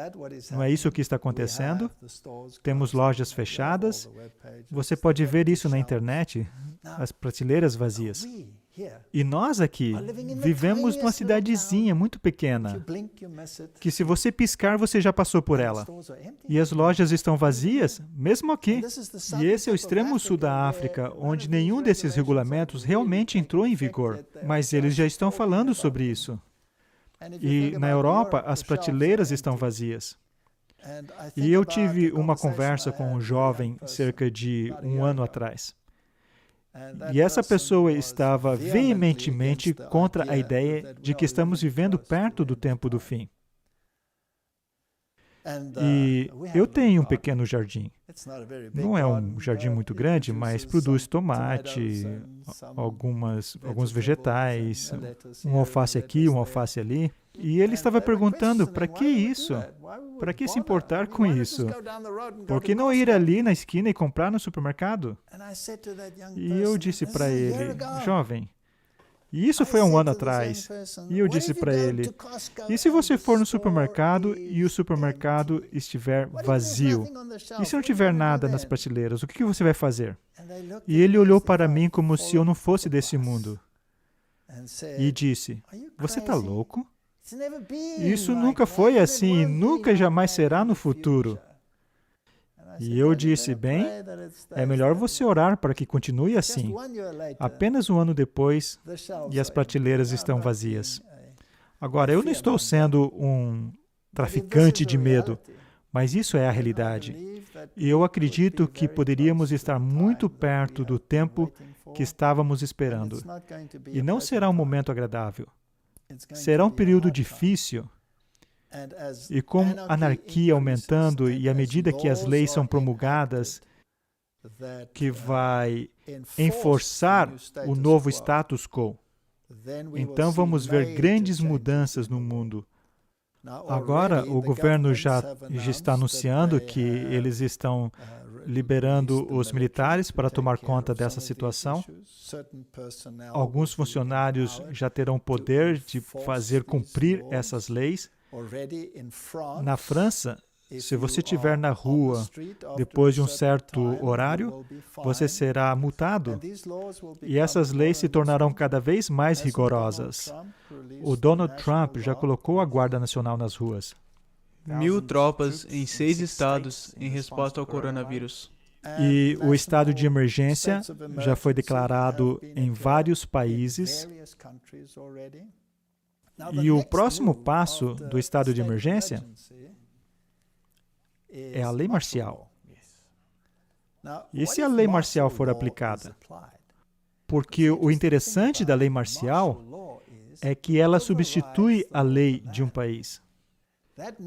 Não é isso que está acontecendo? Temos lojas fechadas. Você pode ver isso na internet, as prateleiras vazias. E nós aqui vivemos numa cidadezinha muito pequena, que se você piscar, você já passou por ela. E as lojas estão vazias, mesmo aqui. E esse é o extremo sul da África, onde nenhum desses regulamentos realmente entrou em vigor. Mas eles já estão falando sobre isso. E na Europa, as prateleiras estão vazias. E eu tive uma conversa com um jovem cerca de um ano atrás. E essa pessoa estava veementemente contra a ideia de que estamos vivendo perto do tempo do fim. E eu tenho um pequeno jardim. Não é um jardim muito grande, mas produz tomate, alguns vegetais, um alface aqui, um alface ali. E ele estava perguntando, para que isso? Para que se importar com isso? Por que não ir ali na esquina e comprar no supermercado? E eu disse para ele, jovem, e isso foi um ano atrás. E eu disse para ele, e se você for no supermercado e o supermercado estiver vazio? E se não tiver nada nas prateleiras, o que você vai fazer? E ele olhou para mim como se eu não fosse desse mundo. E disse, você está louco? Isso nunca foi assim e nunca jamais será no futuro. E eu disse, bem, é melhor você orar para que continue assim. Apenas um ano depois, e as prateleiras estão vazias. Agora, eu não estou sendo um traficante de medo, mas isso é a realidade. E eu acredito que poderíamos estar muito perto do tempo que estávamos esperando. E não será um momento agradável. Será um período difícil. E com a anarquia aumentando e à medida que as leis são promulgadas, que vai enforçar o novo status quo, então vamos ver grandes mudanças no mundo. Agora, o governo já está anunciando que eles estão liberando os militares para tomar conta dessa situação. Alguns funcionários já terão poder de fazer cumprir essas leis. Na França, se você estiver na rua depois de um certo horário, você será multado. E essas leis se tornarão cada vez mais rigorosas. O Donald Trump já colocou a Guarda Nacional nas ruas.
1.000 tropas em 6 estados em resposta ao coronavírus.
E o estado de emergência já foi declarado em vários países. E o próximo passo do estado de emergência é a lei marcial. E se a lei marcial for aplicada? Porque o interessante da lei marcial é que ela substitui a lei de um país.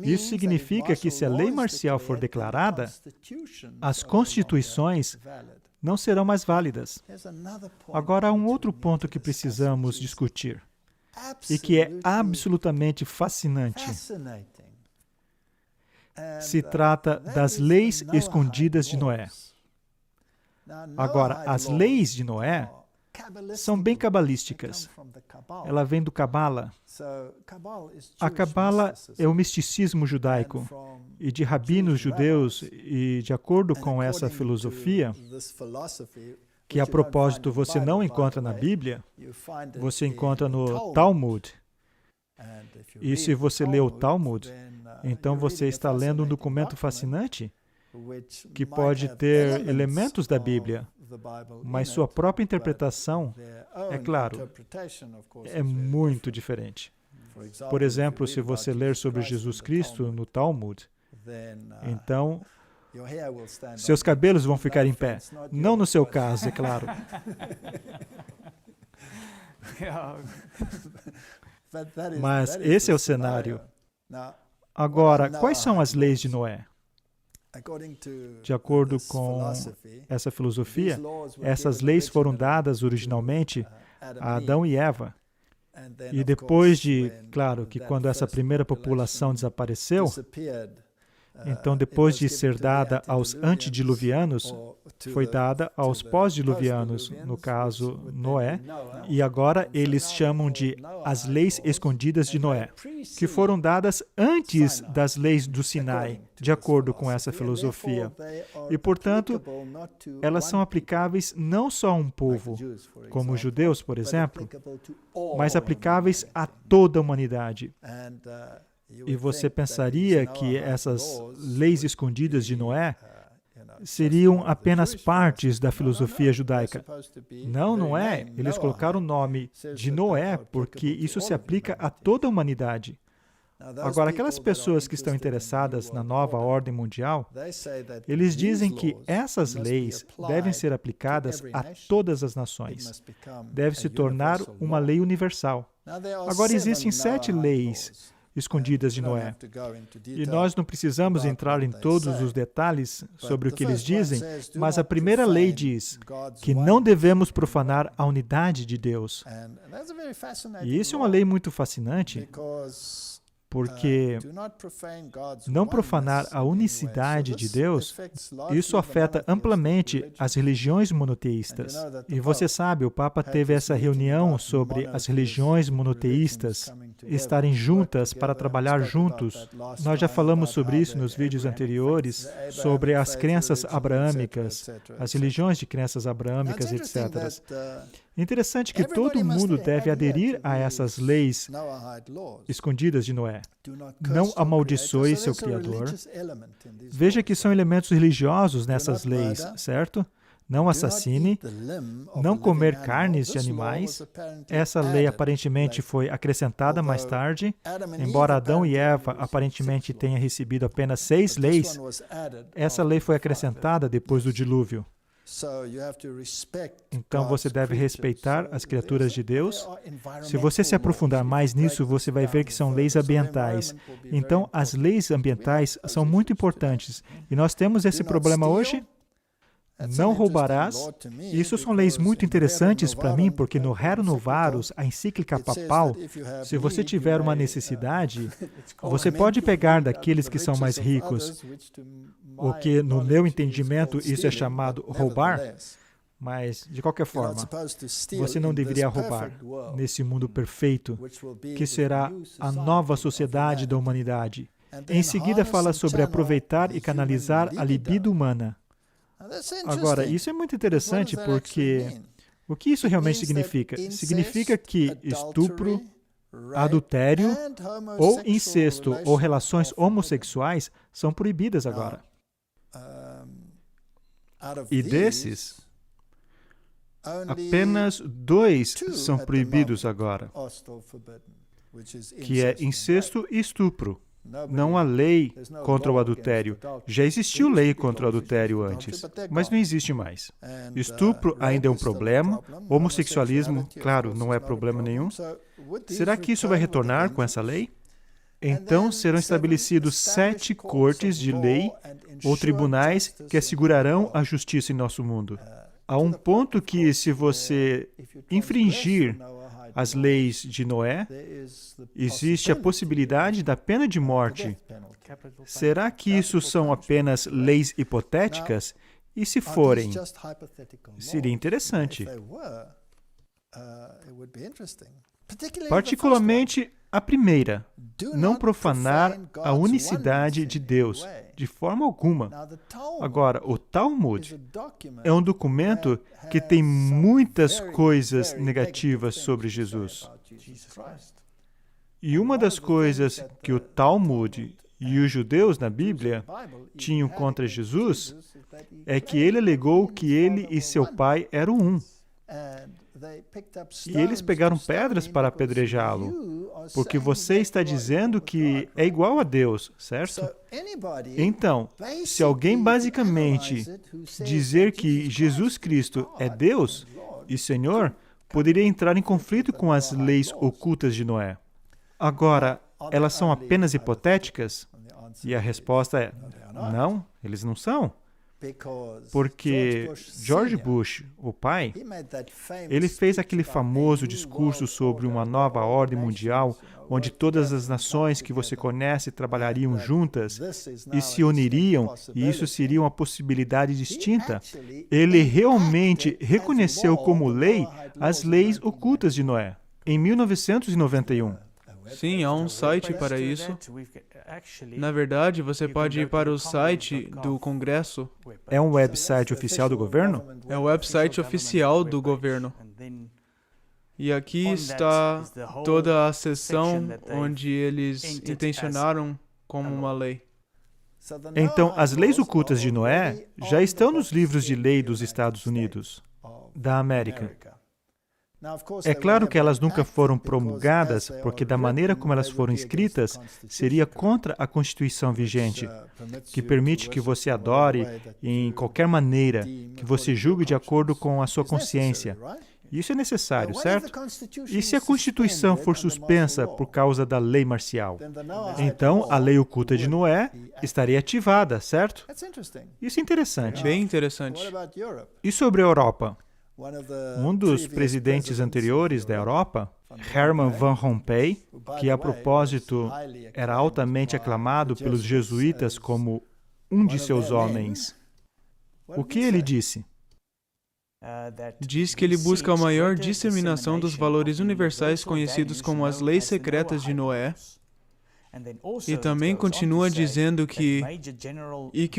Isso significa que se a lei marcial for declarada, as constituições não serão mais válidas. Agora, há um outro ponto que precisamos discutir, e que é absolutamente fascinante. Se trata das leis escondidas de Noé. Agora, as leis de Noé são bem cabalísticas. Ela vem do Cabala. A Cabala é o misticismo judaico. E de rabinos judeus, e de acordo com essa filosofia, que a propósito você não encontra na Bíblia, você encontra no Talmud. E se você lê o Talmud, então você está lendo um documento fascinante que pode ter elementos da Bíblia, mas sua própria interpretação, é claro, é muito diferente. Por exemplo, se você ler sobre Jesus Cristo no Talmud, então seus cabelos vão ficar em pé. Não no seu caso, é claro. Mas esse é o cenário. Agora, quais são as leis de Noé? De acordo com essa filosofia, essas leis foram dadas originalmente a Adão e Eva. E depois de, claro, que quando essa primeira população desapareceu, então depois de ser dada aos antediluvianos, foi dada aos pós-diluvianos, no caso Noé, e agora eles chamam de as leis escondidas de Noé, que foram dadas antes das leis do Sinai, de acordo com essa filosofia. E, portanto, elas são aplicáveis não só a um povo, como os judeus, por exemplo, mas aplicáveis a toda a humanidade. E você pensaria que essas leis escondidas de Noé seriam apenas partes da filosofia judaica. Não, não é. Eles colocaram o nome de Noé porque isso se aplica a toda a humanidade. Agora, aquelas pessoas que estão interessadas na nova ordem mundial, eles dizem que essas leis devem ser aplicadas a todas as nações. Deve se tornar uma lei universal. Agora, existem 7 leis escondidas de Noé. E nós não precisamos entrar em todos os detalhes sobre o que eles dizem, mas a primeira lei diz que não devemos profanar a unidade de Deus. E isso é uma lei muito fascinante, porque não profanar a unicidade de Deus, isso afeta amplamente as religiões monoteístas. E você sabe, o Papa teve essa reunião sobre as religiões monoteístas estarem juntas para trabalhar juntos. Nós já falamos sobre isso nos vídeos anteriores, sobre as crenças abraâmicas, as religiões de crenças abraâmicas, etc. Interessante que todo mundo deve aderir a essas leis escondidas de Noé. Não amaldiçoe seu Criador. Veja que são elementos religiosos nessas leis, certo? Não assassine, não comer carnes de animais. Essa lei aparentemente foi acrescentada mais tarde. Embora Adão e Eva aparentemente tenham recebido apenas 6 leis, essa lei foi acrescentada depois do dilúvio. Então você deve respeitar as criaturas de Deus. Se você se aprofundar mais nisso, você vai ver que são leis ambientais. Então, as leis ambientais são muito importantes. E nós temos esse problema hoje. Não roubarás. Isso são leis muito interessantes para mim, porque no Rerum Novarum, a encíclica papal, se você tiver uma necessidade, você pode pegar daqueles que são mais ricos, o que, no meu entendimento, isso é chamado roubar, mas, de qualquer forma, você não deveria roubar nesse mundo perfeito, que será a nova sociedade da humanidade. Em seguida, fala sobre aproveitar e canalizar a libido humana. Agora, isso é muito interessante porque o que isso realmente significa? Significa que estupro, adultério ou incesto ou relações homossexuais são proibidas agora. E desses, apenas 2 são proibidos agora, que é incesto e estupro. Não há lei contra o adultério. Já existiu lei contra o adultério antes, mas não existe mais. Estupro ainda é um problema. Homossexualismo, claro, não é problema nenhum. Será que isso vai retornar com essa lei? Então serão estabelecidos 7 cortes de lei ou tribunais que assegurarão a justiça em nosso mundo. Há um ponto que, se você infringir as leis de Noé, existe a possibilidade da pena de morte. Será que isso são apenas leis hipotéticas? E se forem, seria interessante. Particularmente a primeira, não profanar a unicidade de Deus, de forma alguma. Agora, o Talmud é um documento que tem muitas coisas negativas sobre Jesus. E uma das coisas que o Talmud e os judeus na Bíblia tinham contra Jesus é que ele alegou que ele e seu pai eram um. E eles pegaram pedras para apedrejá-lo, porque você está dizendo que é igual a Deus, certo? Então, se alguém basicamente dizer que Jesus Cristo é Deus e Senhor, poderia entrar em conflito com as leis ocultas de Noé. Agora, elas são apenas hipotéticas? E a resposta é, não, eles não são. Porque George Bush, o pai, ele fez aquele famoso discurso sobre uma nova ordem mundial, onde todas as nações que você conhece trabalhariam juntas e se uniriam, e isso seria uma possibilidade distinta. Ele realmente reconheceu como lei as leis ocultas de Noé, em 1991.
Sim, há um site para isso. Na verdade, você pode ir para o site do Congresso.
É um website oficial do governo?
É o website oficial do governo. E aqui está toda a seção onde eles intencionaram como uma lei.
Então, as leis ocultas de Noé já estão nos livros de lei dos Estados Unidos, da América. É claro que elas nunca foram promulgadas, porque da maneira como elas foram escritas, seria contra a Constituição vigente, que permite que você adore em qualquer maneira, que você julgue de acordo com a sua consciência. Isso é necessário, certo? E se a Constituição for suspensa por causa da lei marcial? Então, a lei oculta de Noé estaria ativada, certo? Isso é interessante.
Bem interessante.
E sobre a Europa? Um dos presidentes anteriores da Europa, Herman van Rompuy, que a propósito era altamente aclamado pelos jesuítas como um de seus homens, o que ele disse?
Diz que ele busca a maior disseminação dos valores universais conhecidos como as leis secretas de Noé, e também continua dizendo que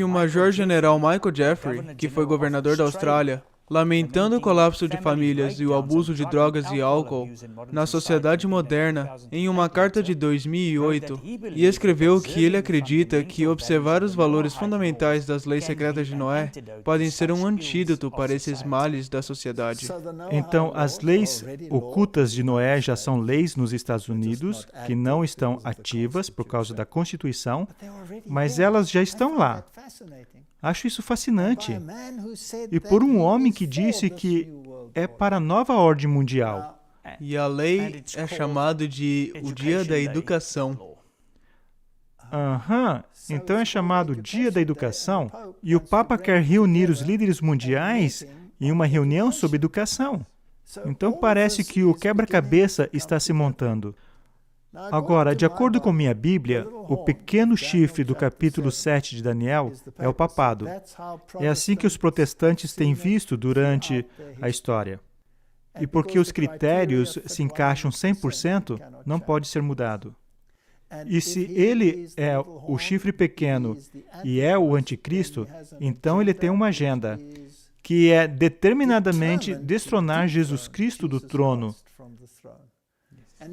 o Major-General Michael Jeffrey, que foi governador da Austrália, lamentando o colapso de famílias e o abuso de drogas e álcool na sociedade moderna, em uma carta de 2008, e escreveu que ele acredita que observar os valores fundamentais das leis secretas de Noé podem ser um antídoto para esses males da sociedade.
Então, as leis ocultas de Noé já são leis nos Estados Unidos, que não estão ativas por causa da Constituição, mas elas já estão lá. Acho isso fascinante. E por um homem que disse que é para a nova ordem mundial.
E a lei é chamada de o Dia da Educação.
Então é chamado Dia da Educação. E o Papa quer reunir os líderes mundiais em uma reunião sobre educação. Então parece que o quebra-cabeça está se montando. Agora, de acordo com minha Bíblia, o pequeno chifre do capítulo 7 de Daniel é o papado. É assim que os protestantes têm visto durante a história. E porque os critérios se encaixam 100%, não pode ser mudado. E se ele é o chifre pequeno e é o anticristo, então ele tem uma agenda, que é determinadamente destronar Jesus Cristo do trono.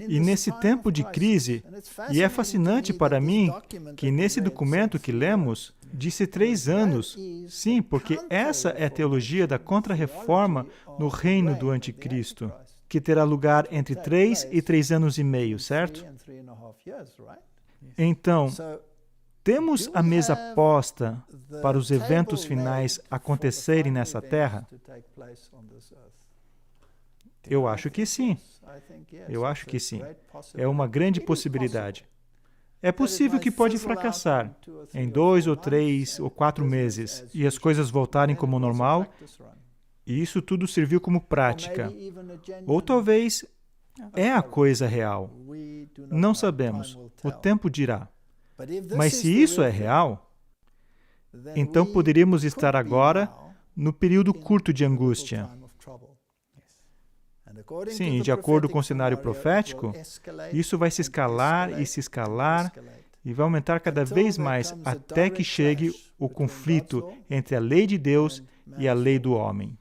E nesse tempo de crise, e é fascinante para mim que nesse documento que lemos, disse 3 anos. Sim, porque essa é a teologia da contra-reforma no reino do anticristo, que terá lugar entre 3 e 3 anos e meio, certo? Então, temos a mesa posta para os eventos finais acontecerem nessa terra? Eu acho que sim. Eu acho que sim. É uma grande possibilidade. É possível que pode fracassar em 2 ou 3 ou 4 meses e as coisas voltarem como normal, e isso tudo serviu como prática. Ou talvez é a coisa real. Não sabemos. O tempo dirá. Mas se isso é real, então poderíamos estar agora no período curto de angústia. Sim, de acordo com o cenário profético, isso vai se escalar e vai aumentar cada vez mais até que chegue o conflito entre a lei de Deus e a lei do homem.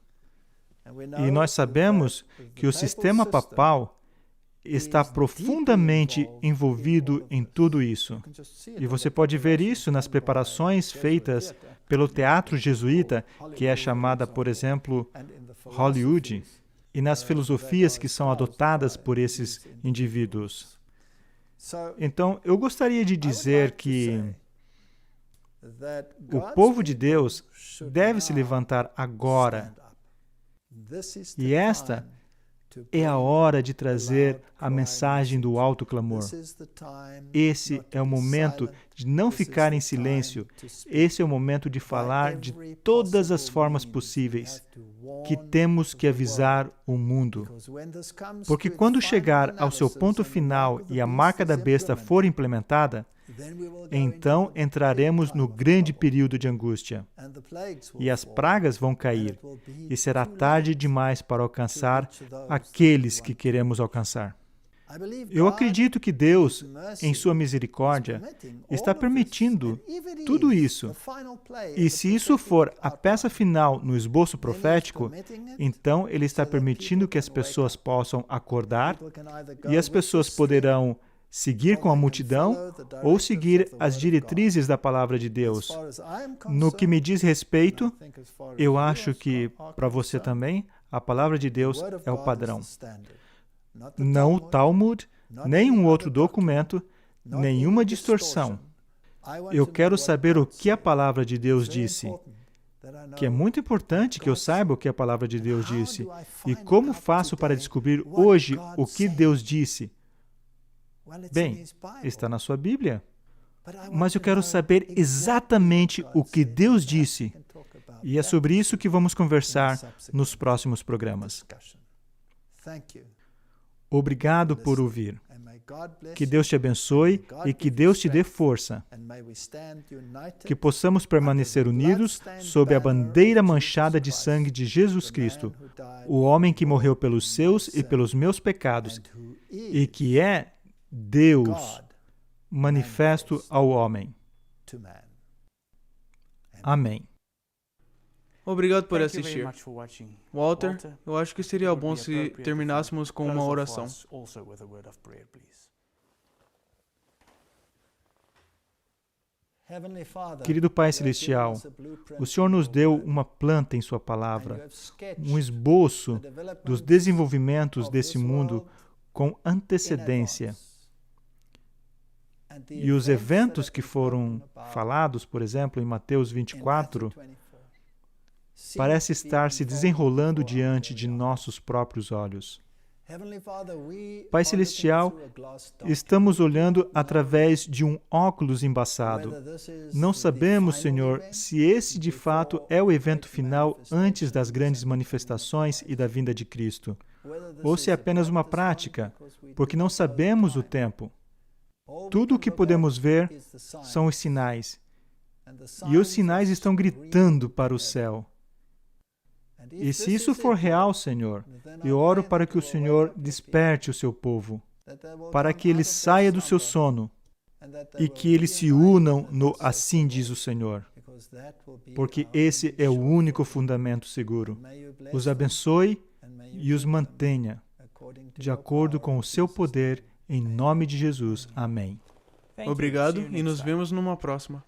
E nós sabemos que o sistema papal está profundamente envolvido em tudo isso. E você pode ver isso nas preparações feitas pelo teatro jesuíta, que é chamada, por exemplo, Hollywood, e nas filosofias que são adotadas por esses indivíduos. Então, eu gostaria de dizer que o povo de Deus deve se levantar agora. E esta é a hora de trazer a mensagem do alto clamor. Esse é o momento de não ficar em silêncio. Esse é o momento de falar de todas as formas possíveis que temos que avisar o mundo. Porque quando chegar ao seu ponto final e a marca da besta for implementada, então entraremos no grande período de angústia. E as pragas vão cair, e será tarde demais para alcançar aqueles que queremos alcançar. Eu acredito que Deus, em sua misericórdia, está permitindo tudo isso. E se isso for a peça final no esboço profético, então Ele está permitindo que as pessoas possam acordar, e as pessoas poderão seguir com a multidão ou seguir as diretrizes da palavra de Deus. No que me diz respeito, eu acho que, para você também, a palavra de Deus é o padrão. Não o Talmud, nem um outro documento, nenhuma distorção. Eu quero saber o que a palavra de Deus disse. Que é muito importante que eu saiba o que a palavra de Deus disse. E como faço para descobrir hoje o que Deus disse? Bem, está na sua Bíblia. Mas eu quero saber exatamente o que Deus disse. E é sobre isso que vamos conversar nos próximos programas. Obrigado por ouvir. Que Deus te abençoe e que Deus te dê força. Que possamos permanecer unidos sob a bandeira manchada de sangue de Jesus Cristo, o homem que morreu pelos seus e pelos meus pecados, e que é Deus manifesto ao homem. Amém.
Obrigado por assistir. Walter, eu acho que seria bom se terminássemos com uma oração.
Querido Pai Celestial, o Senhor nos deu uma planta em Sua palavra, um esboço dos desenvolvimentos desse mundo com antecedência. E os eventos que foram falados, por exemplo, em Mateus 24, parece estar se desenrolando diante de nossos próprios olhos. Pai Celestial, estamos olhando através de um óculos embaçado. Não sabemos, Senhor, se esse de fato é o evento final antes das grandes manifestações e da vinda de Cristo, ou se é apenas uma prática, porque não sabemos o tempo. Tudo o que podemos ver são os sinais, e os sinais estão gritando para o céu. E se isso for real, Senhor, eu oro para que o Senhor desperte o seu povo, para que ele saia do seu sono e que eles se unam no assim diz o Senhor, porque esse é o único fundamento seguro. Os abençoe e os mantenha, de acordo com o seu poder, em nome de Jesus. Amém.
Obrigado e nos vemos numa próxima.